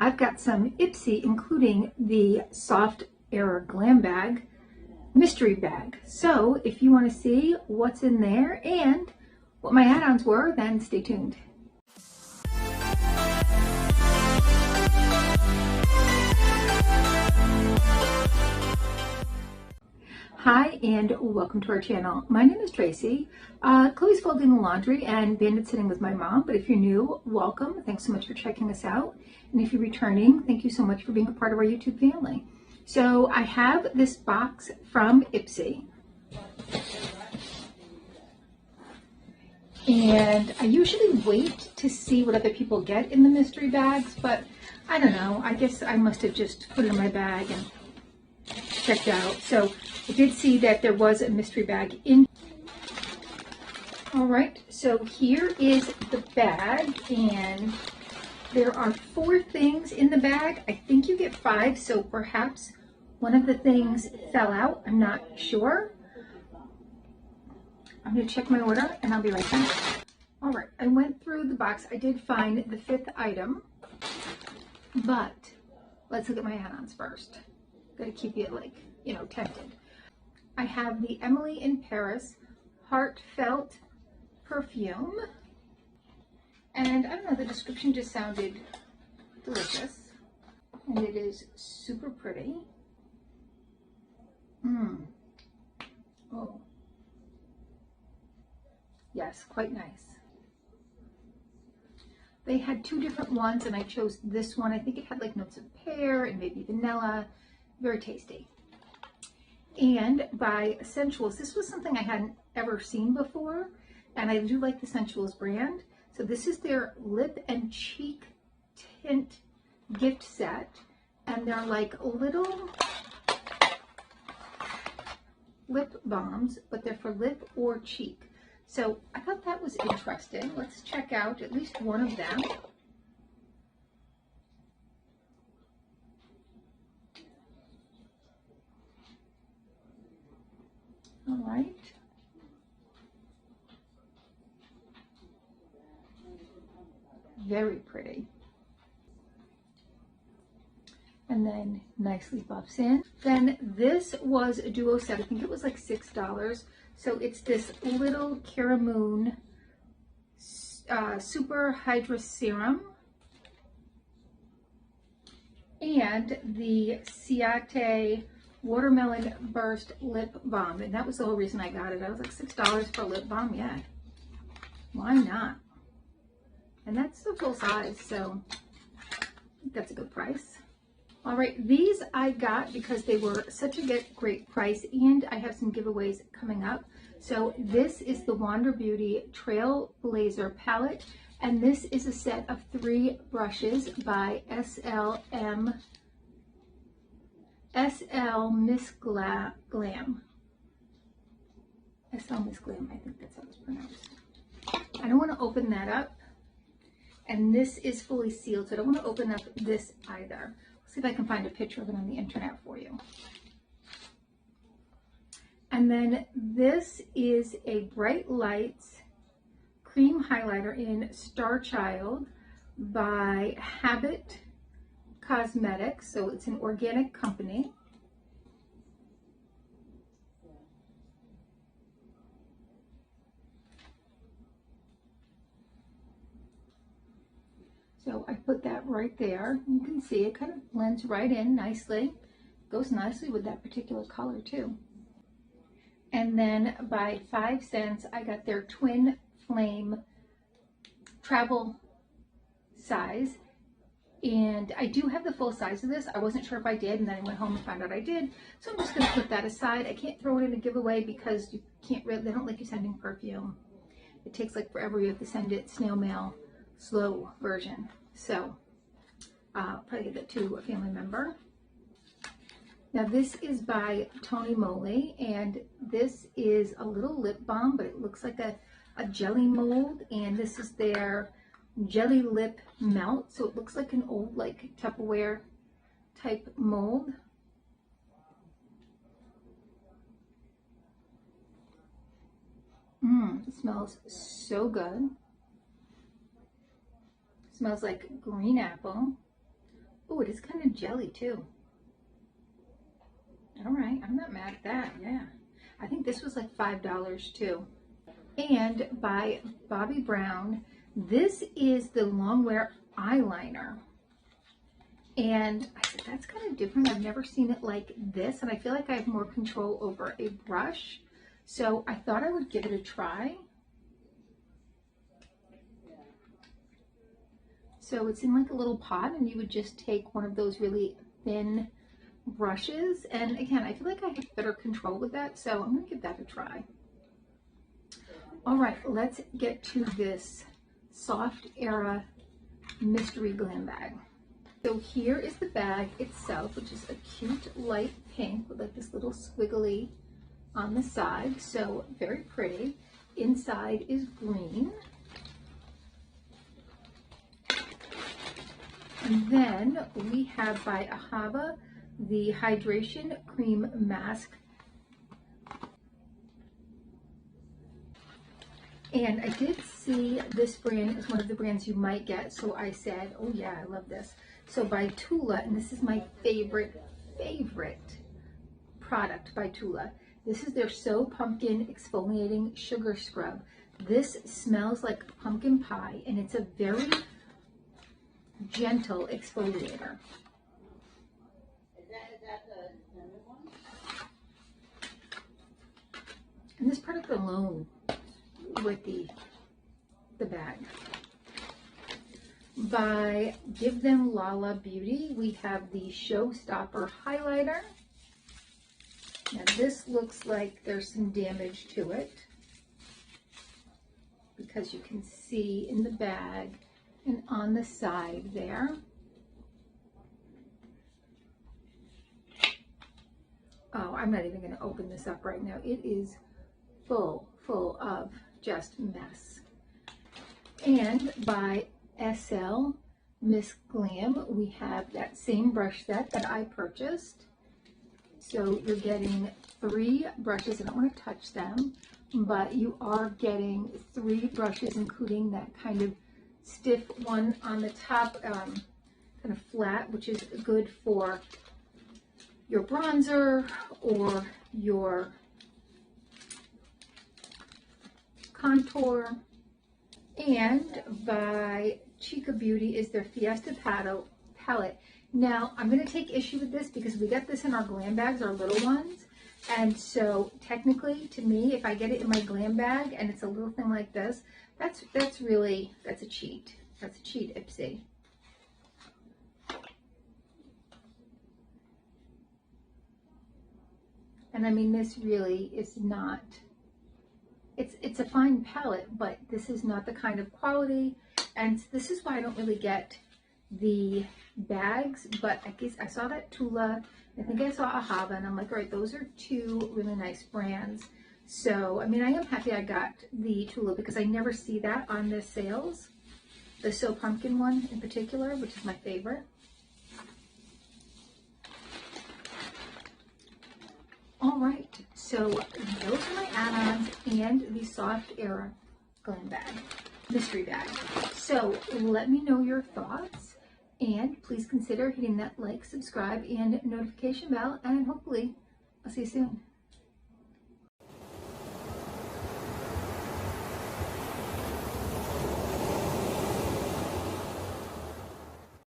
I've got some Ipsy, including the Soft Air Glam bag, mystery bag. So if you want to see what's in there and what my add-ons were, then stay tuned. Hi and welcome to our channel. My name is Tracy. Chloe's folding the laundry and Bandit's sitting with my mom, but if you're new, welcome. Thanks so much for checking us out. And if you're returning, thank you so much for being a part of our YouTube family. So I have this box from Ipsy. And I usually wait to see what other people get in the mystery bags, but I don't know. I guess I must have just put it in my bag and checked out. So I did see that there was a mystery bag in. All right, so here is the bag, and there are 4 things in the bag. I think you get 5, so perhaps one of the things fell out. I'm not sure. I'm gonna check my order and I'll be right back. All right, I went through the box. I did find the 5th item, but let's look at my add-ons first. Gotta keep you tempted. I have the Emily in Paris Heartfelt Perfume. And I don't know, the description just sounded delicious. And it is super pretty. Oh. Yes, quite nice. They had 2 different ones and I chose this one. I think it had like notes of pear and maybe vanilla. Very tasty. And by Sensuals, this was something I hadn't ever seen before, and I do like the Sensuals brand. So this is their lip and cheek tint gift set, and they're like little lip balms, but they're for lip or cheek. So I thought that was interesting. Let's check out at least one of them. All right. Very pretty. And then nicely buffs in. Then this was a duo set. I think it was like $6. So it's this little Caramoon Super Hydra Serum and the Ciate Watermelon Burst Lip Balm, and that was the whole reason I got it. I was like, $6 for a lip balm, yeah, why not? And that's the full size, so I think that's a good price. All right, these I got because they were such a great price, and I have some giveaways coming up. So this is the Wander Beauty Trailblazer palette, and this is a set of 3 brushes by SL Miss Glam. SL Miss Glam, I think that's how it's pronounced. I don't want to open that up. And this is fully sealed, so I don't want to open up this either. Let's see if I can find a picture of it on the internet for you. And then this is a Bright Lights cream highlighter in Star Child by Habit Cosmetics, so it's an organic company. So I put that right there. You can see it kind of blends right in nicely. Goes nicely with that particular color too. And then by 5 cents, I got their Twin Flame travel size. And I do have the full size of this. I wasn't sure if I did, and then I went home and found out I did. So I'm just going to put that aside. I can't throw it in a giveaway because you can't really, they don't like you sending perfume. It takes like forever. You have to send it snail mail, slow version. So I'll probably give it to a family member. Now this is by Tony Moly, and this is a little lip balm, but it looks like a jelly mold, and this is their Jelly Lip Melt, so it looks like an old like Tupperware type mold. It smells so good. It smells like green apple, Oh, it is kind of jelly too. All right, I'm not mad at that. Yeah, I think this was like $5 too. And by Bobbi Brown, this is the long wear eyeliner. And I said, that's kind of different. I've never seen it like this, and I feel like I have more control over a brush. So I thought I would give it a try. So it's in like a little pot, and you would just take one of those really thin brushes. And again, I feel like I have better control with that, so I'm gonna give that a try. All right, let's get to this Soft Era Mystery Glam bag. So here is the bag itself, which is a cute light pink with like this little squiggly on the side. So very pretty. Inside is green. And then we have by Ahava the Hydration Cream Mask. And I did see this brand is one of the brands you might get. So I said, oh yeah, I love this. So by Tula, and this is my favorite product by Tula. This is their So Pumpkin Exfoliating Sugar Scrub. This smells like pumpkin pie, and it's a very gentle exfoliator. Is that the number one? And this product alone with the bag. By Give Them Lala Beauty, we have the Showstopper Highlighter. Now this looks like there's some damage to it because you can see in the bag and on the side there. Oh, I'm not even going to open this up right now. It is full of just mess. And by SL Miss Glam, we have that same brush set that I purchased. So you're getting 3 brushes. I don't want to touch them, but you are getting 3 brushes, including that kind of stiff one on the top, kind of flat, which is good for your bronzer or your contour. And by Chica Beauty is their Fiesta palette. Now, I'm going to take issue with this because we got this in our glam bags, our little ones. And so technically, to me, if I get it in my glam bag and it's a little thing like this, that's a cheat. That's a cheat, Ipsy. And I mean, this really is not, it's a fine palette, but this is not the kind of quality. And this is why I don't really get the bags, but I guess I saw that Tula, I think I saw Ahava, and I'm like, all right, those are 2 really nice brands. So, I mean, I am happy I got the Tula because I never see that on the sales. The So Pumpkin one in particular, which is my favorite. All right, so those are my add-ons and the Soft Era Glam bag, mystery bag. So let me know your thoughts, and please consider hitting that like, subscribe, and notification bell, and hopefully I'll see you soon.